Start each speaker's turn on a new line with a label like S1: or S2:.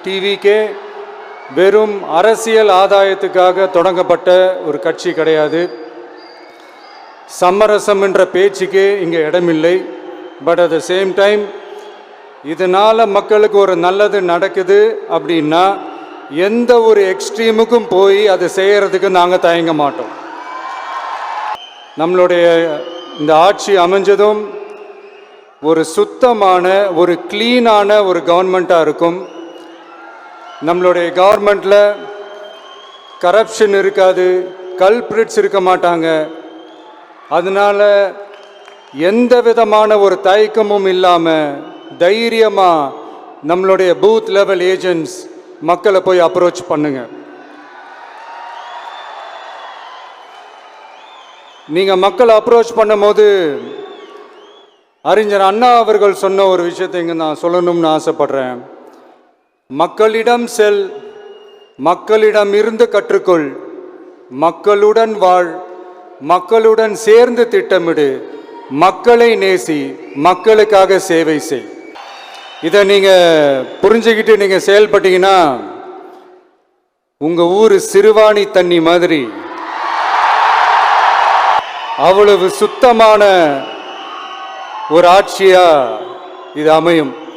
S1: டிவிக்கே வெறும் அரசியல் ஆதாயத்துக்காக தொடங்கப்பட்ட ஒரு கட்சி கிடையாது. சமரசம் என்ற பேச்சுக்கே இங்கே இடமில்லை. But at the same time இதனால் மக்களுக்கு ஒரு நல்லது நடக்குது அப்படின்னா எந்த ஒரு எக்ஸ்ட்ரீமுக்கும் போய் அதை செய்கிறதுக்கு நாங்கள் தயங்க மாட்டோம். நம்மளுடைய இந்த ஆட்சி அமைஞ்சதும் ஒரு சுத்தமான ஒரு க்ளீனான ஒரு கவர்மெண்ட்டாக இருக்கும். நம்மளுடைய கவர்மெண்ட்டில் கரப்ஷன் இருக்காது, கல்பிரிட்ஸ் இருக்க மாட்டாங்க. அதனால் எந்த விதமான ஒரு தயக்கமும் இல்லாமல் தைரியமாக நம்மளுடைய பூத் லெவல் ஏஜென்ட்ஸ் மக்களை போய் அப்ரோச் பண்ணுங்க. நீங்கள் மக்களை அப்ரோச் பண்ணும்போது அறிஞர் அண்ணா அவர்கள் சொன்ன ஒரு விஷயத்தை இங்கே நான் சொல்லணும்னு ஆசைப்படுறேன். மக்களிடம் செல், மக்களிடம் இருந்து கற்றுக்கொள், மக்களுடன் வாழ், மக்களுடன் சேர்ந்து திட்டமிடு, மக்களை நேசி, மக்களுக்காக சேவை செய். இதை நீங்கள் புரிஞ்சுக்கிட்டு நீங்கள் செயல்பட்டீங்கன்னா உங்கள் ஊர் சிறுவாணி தண்ணி மாதிரி அவ்வளவு சுத்தமான ஒரு ஆட்சியாக இது அமையும்.